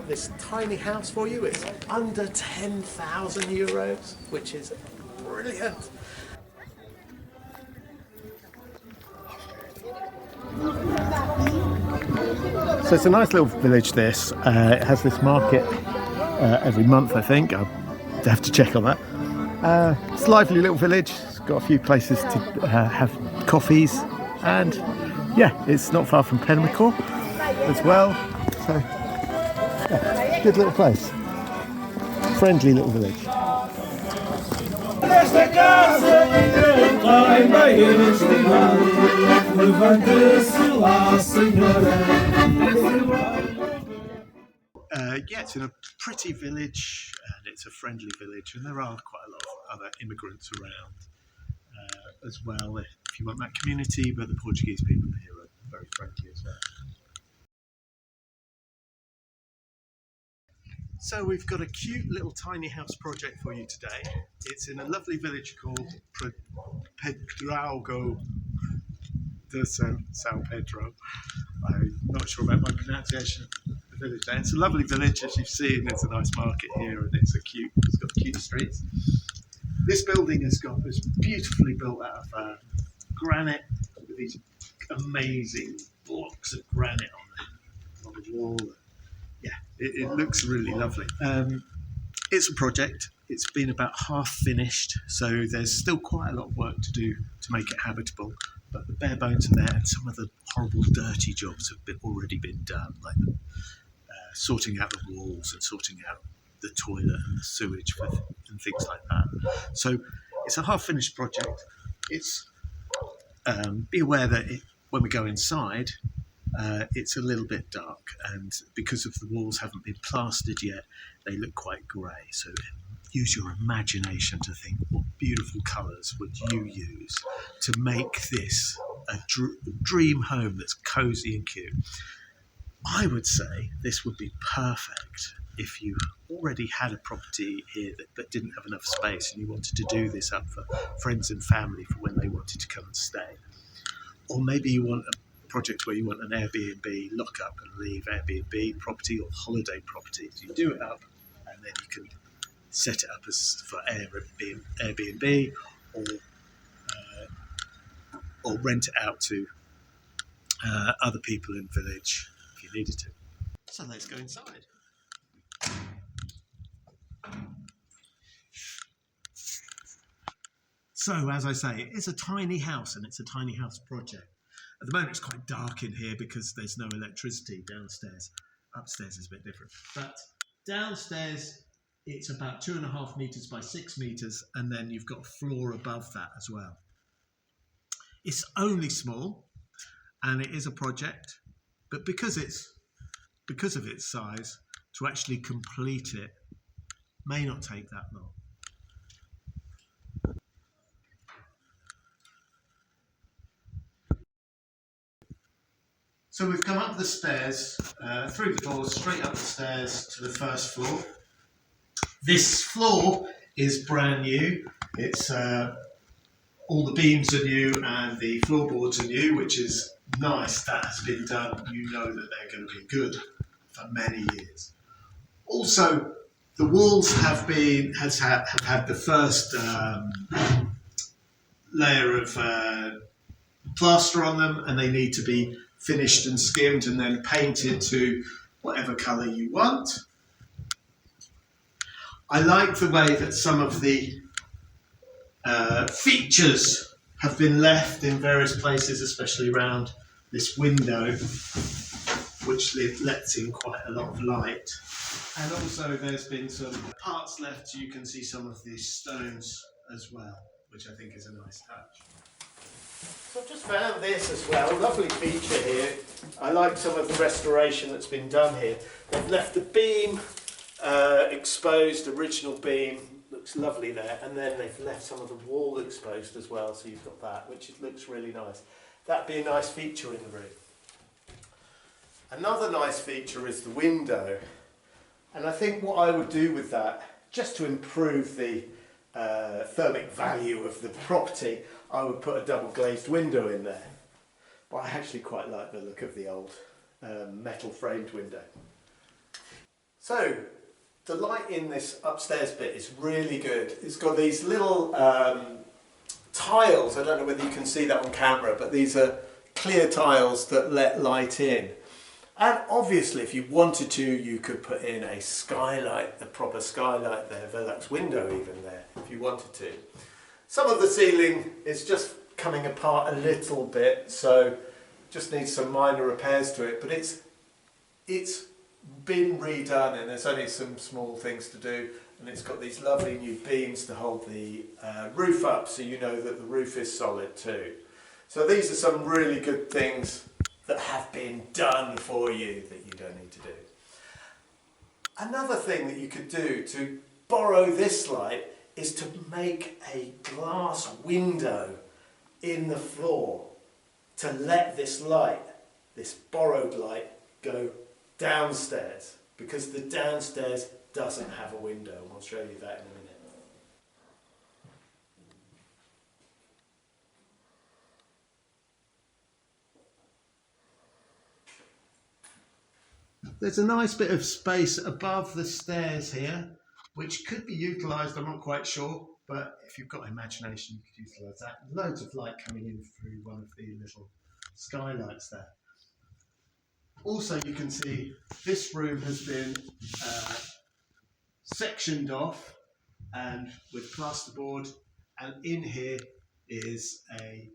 got this tiny house for you. It's under 10,000 euros, which is brilliant. So it's a nice little village, this. It has this market every month, I think. I'll have to check on that. It's a lively little village. It's got a few places to have coffees, and yeah, it's not far from Penamacor as well. So yeah, good little place. Friendly little village. Yeah, it's in a pretty village, and it's a friendly village, and there are quite a lot of other immigrants around as well, if you want that community, but the Portuguese people here are very friendly as well. So we've got a cute little tiny house project for you today. It's in a lovely village called Pedro de São Pedro. I'm not sure about my pronunciation of the village there. It's a lovely village, as you've seen. There's a nice market here, and it's got cute streets. This building is beautifully built out of granite, with these amazing blocks of granite on the wall. Yeah, it looks really lovely. It's a project. It's been about half finished, so there's still quite a lot of work to do to make it habitable. But the bare bones are there, and some of the horrible, dirty jobs have already been done, like sorting out the walls and sorting out the toilet and the sewage and things like that. So it's a half-finished project. It's be aware that when we go inside, it's a little bit dark, and because of the walls haven't been plastered yet, they look quite grey. So use your imagination to think, what beautiful colours would you use to make this a dream home that's cosy and cute? I would say this would be perfect if you already had a property here that didn't have enough space, and you wanted to do this up for friends and family for when they wanted to come and stay. Or maybe you want a project where you want an Airbnb lock up and leave Airbnb property or holiday property. So you do it up, and then you can set it up as for Airbnb or rent it out to other people in the village if you needed to. So let's go inside. So as I say, it's a tiny house, and it's a tiny house project. At the moment it's quite dark in here because there's no electricity downstairs. Upstairs is a bit different. But downstairs it's about 2.5 metres by 6 metres, and then you've got a floor above that as well. It's only small, and it is a project, but because of its size, to actually complete it may not take that long. So we've come up the stairs, through the doors, straight up the stairs to the first floor. This floor is brand new. It's all the beams are new and the floorboards are new, which is nice. That has been done. You know that they're going to be good for many years. Also, the walls have had the first layer of plaster on them, and they need to be finished and skimmed and then painted to whatever colour you want. I like the way that some of the features have been left in various places, especially around this window, which lets in quite a lot of light. And also there's been some parts left, so you can see some of these stones as well, which I think is a nice touch. So I've just found this as well, a lovely feature here. I like some of the restoration that's been done here. They've left the beam exposed, original beam, looks lovely there, and then they've left some of the wall exposed as well, so you've got that, which looks really nice. That'd be a nice feature in the room. Another nice feature is the window, and I think what I would do with that, just to improve the thermic value of the property, I would put a double glazed window in there. But I actually quite like the look of the old metal framed window. So the light in this upstairs bit is really good. It's got these little tiles. I don't know whether you can see that on camera, but these are clear tiles that let light in. And obviously if you wanted to, you could put in a skylight, the proper skylight there, Velux window even there, if you wanted to. Some of the ceiling is just coming apart a little bit, so just needs some minor repairs to it, but it's been redone and there's only some small things to do, and it's got these lovely new beams to hold the roof up, so you know that the roof is solid too. So these are some really good things that have been done for you that you don't need to do. Another thing that you could do to borrow this light is to make a glass window in the floor to let this light, this borrowed light, go downstairs, because the downstairs doesn't have a window. I'll show you that in a minute. There's a nice bit of space above the stairs here, which could be utilised, I'm not quite sure, but if you've got imagination, you could utilise that. Loads of light coming in through one of the little skylights there. Also, you can see this room has been sectioned off and with plasterboard, and in here is a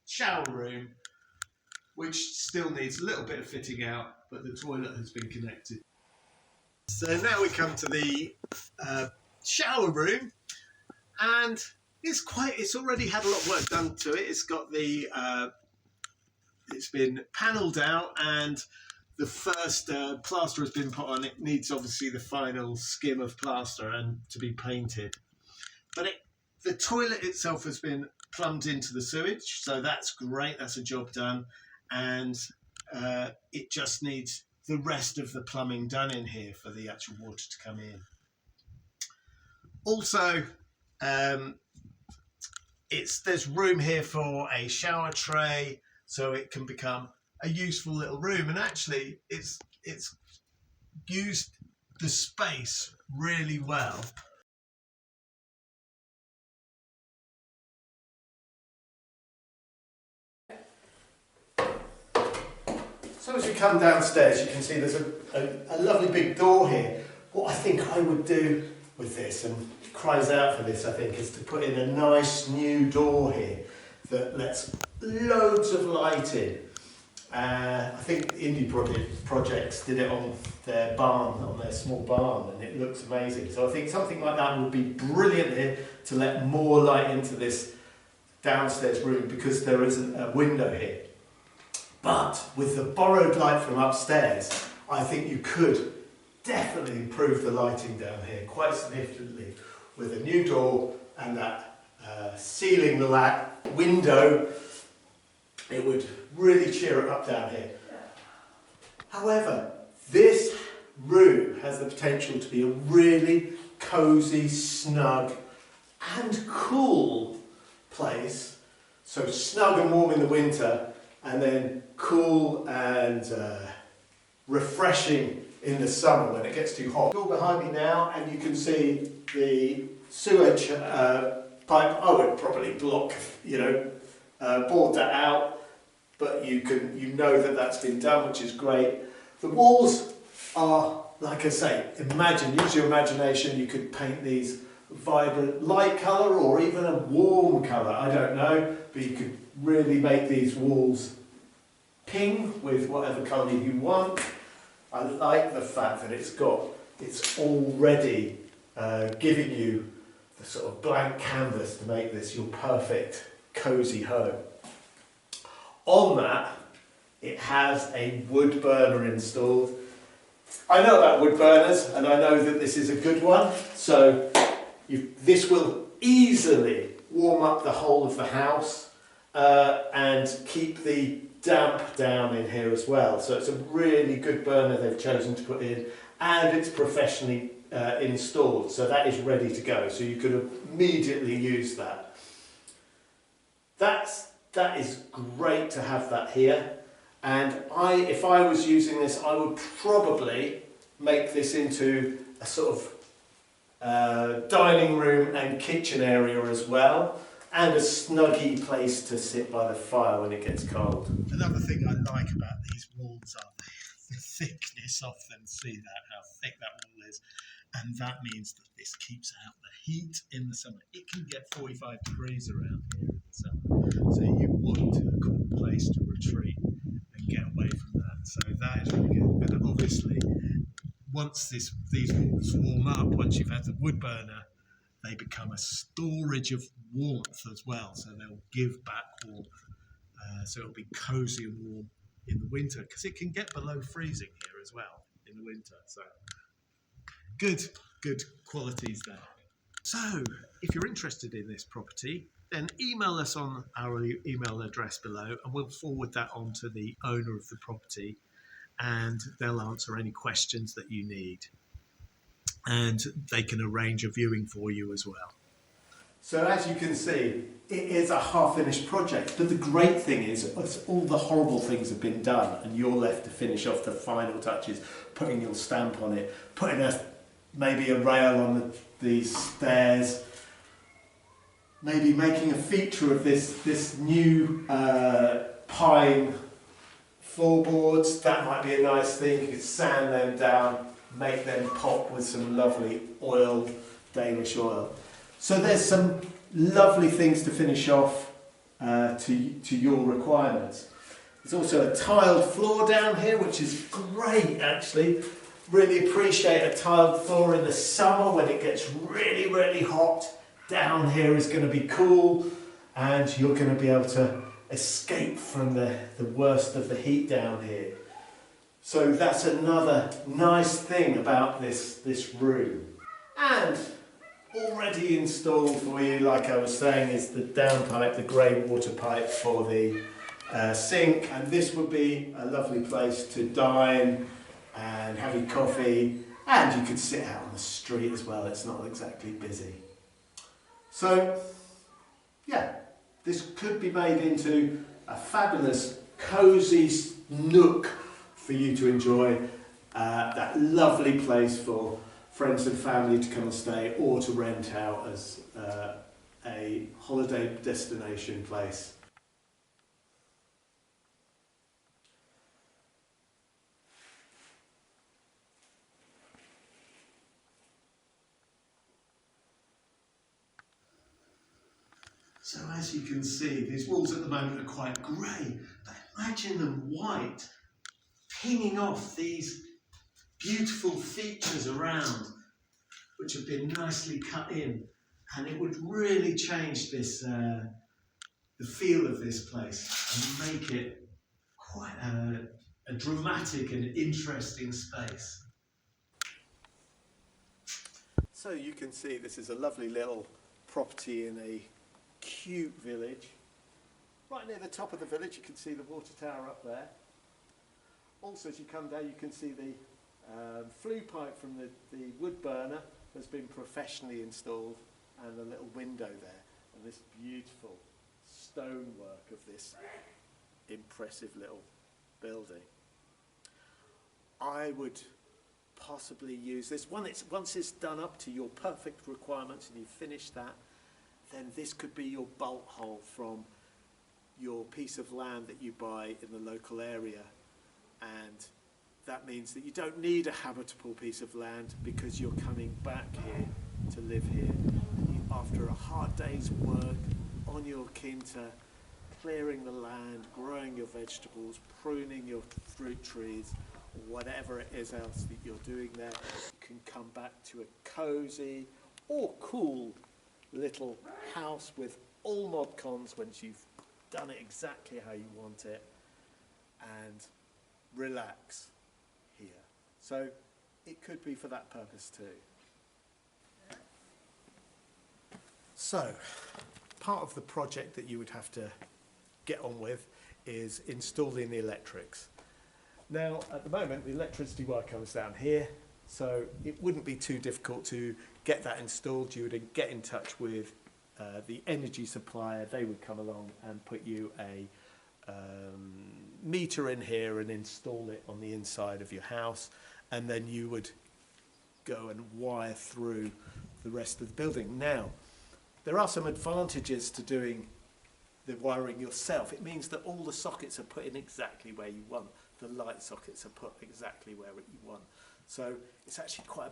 shower room, which still needs a little bit of fitting out, but the toilet has been connected. So now we come to the shower room, and it's already had a lot of work done to it. It's got the it's been panelled out, and the first plaster has been put on. It needs obviously the final skim of plaster and to be painted. But the toilet itself has been plumbed into the sewage, so that's great. That's a job done, and it just needs the rest of the plumbing done in here for the actual water to come in. Also, there's room here for a shower tray, so it can become a useful little room. And actually, it's used the space really well. So as you come downstairs, you can see there's a lovely big door here. What I think I would do with this, and it cries out for this, I think, is to put in a nice new door here that lets loads of light in. I think Indie Projects did it on their barn, on their small barn, and it looks amazing. So I think something like that would be brilliant here to let more light into this downstairs room, because there isn't a window here. But with the borrowed light from upstairs, I think you could definitely improve the lighting down here quite significantly with a new door and that ceiling window. It would really cheer it up down here. However, this room has the potential to be a really cosy, snug and cool place. So snug and warm in the winter, and then cool and refreshing in the summer when it gets too hot. Door behind me now, and you can see the sewage pipe. I would probably board that out, but you know that that's been done, which is great. The walls are, like I say, use your imagination. You could paint these vibrant light colour or even a warm colour, I don't know, but you could really make these walls pink with whatever colour you want. I like the fact that it's already giving you the sort of blank canvas to make this your perfect cosy home. On that, it has a wood burner installed. I know about wood burners, and I know that this is a good one, so this will easily warm up the whole of the house and keep the damp down in here as well. So it's a really good burner they've chosen to put in, and it's professionally installed, so that is ready to go. So you could immediately use that. That is great to have that here. And if I was using this, I would probably make this into a sort of dining room and kitchen area as well, and a snuggy place to sit by the fire when it gets cold. Another thing I like about these walls are the thickness of them. See that, how thick that wall is, and that means that this keeps out the heat in the summer. It can get 45 degrees around here in the summer, so you want a cool place to retreat and get away from that. So that is really good. And obviously, once these walls warm up, once you've had the wood burner, they become a storage of warmth as well. So they'll give back warmth. So it'll be cosy and warm in the winter, because it can get below freezing here as well in the winter. So good qualities there. So if you're interested in this property, then email us on our email address below, and we'll forward that on to the owner of the property, and they'll answer any questions that you need. And they can arrange a viewing for you as well. So as you can see, it is a half-finished project, but the great thing is all the horrible things have been done, and you're left to finish off the final touches, putting your stamp on it, putting maybe a rail on these stairs, maybe making a feature of this new pine floorboards. That might be a nice thing. You could sand them down, make them pop with some lovely oil, Danish oil. So there's some lovely things to finish off to your requirements. There's also a tiled floor down here, which is great actually. Really appreciate a tiled floor in the summer when it gets really, really hot. Down here is going to be cool, and you're going to be able to escape from the worst of the heat down here. So that's another nice thing about this room. And already installed for you, like I was saying, is the downpipe, the grey water pipe for the sink. And this would be a lovely place to dine and have your coffee, and you could sit out on the street as well. It's not exactly busy. So yeah, this could be made into a fabulous cosy nook for you to enjoy, that lovely place for friends and family to come and stay, or to rent out as a holiday destination place. So as you can see, these walls at the moment are quite grey, but imagine them white, pinging off these beautiful features around, which have been nicely cut in, and it would really change this, the feel of this place, and make it quite a dramatic and interesting space. So you can see this is a lovely little property in a cute village. Right near the top of the village you can see the water tower up there. Also, as you come down, you can see the flue pipe from the wood burner has been professionally installed, and a little window there, and this beautiful stonework of this impressive little building. I would possibly use this. Once it's done up to your perfect requirements and you've finished that, then this could be your bolt hole from your piece of land that you buy in the local area, and that means that you don't need a habitable piece of land, because you're coming back here to live here. And you, after a hard day's work on your quinta, clearing the land, growing your vegetables, pruning your fruit trees, whatever it is else that you're doing there, you can come back to a cosy or cool little house with all mod cons once you've done it exactly how you want it, and relax here. So it could be for that purpose too. So part of the project that you would have to get on with is installing the electrics. Now at the moment the electricity wire comes down here, so it wouldn't be too difficult to get that installed. You would get in touch with the energy supplier. They would come along and put you a meter in here and install it on the inside of your house, and then you would go and wire through the rest of the building. Now, there are some advantages to doing the wiring yourself. It means that all the sockets are put in exactly where you want. The light sockets are put exactly where you want. So it's actually quite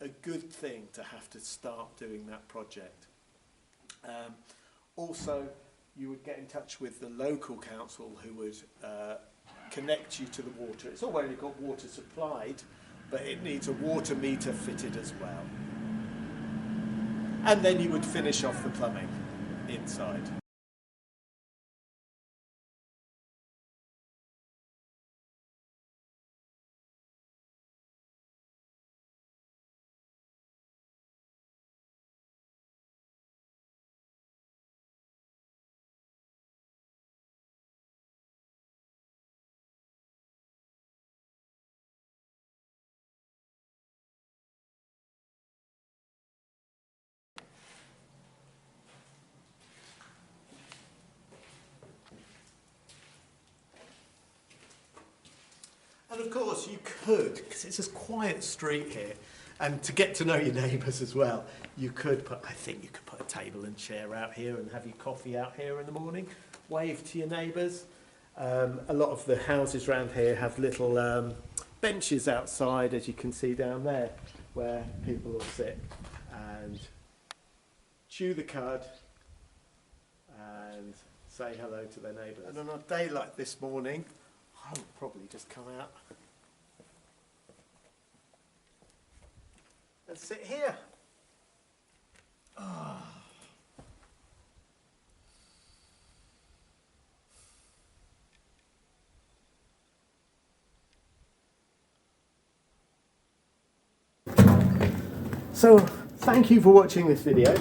a good thing to have to start doing that project. Also, you would get in touch with the local council who would connect you to the water. It's already got water supplied, but it needs a water meter fitted as well. And then you would finish off the plumbing inside. And of course you could, because it's a quiet street here, and to get to know your neighbours as well, you could put, I think you could put a table and chair out here and have your coffee out here in the morning, wave to your neighbours. A lot of the houses around here have little benches outside, as you can see down there, where people will sit and chew the cud and say hello to their neighbours. And on a day like this morning, I would probably just come out and sit here. Oh. So, thank you for watching this video.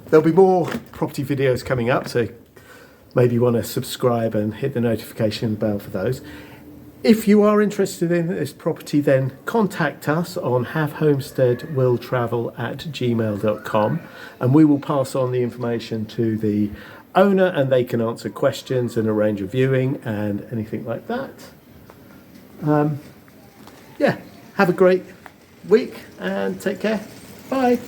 There'll be more property videos coming up, so maybe you want to subscribe and hit the notification bell for those. If you are interested in this property, then contact us on HaveHomesteadWillTravel@gmail.com, and we will pass on the information to the owner and they can answer questions and arrange a viewing and anything like that. Yeah, have a great week and take care. Bye.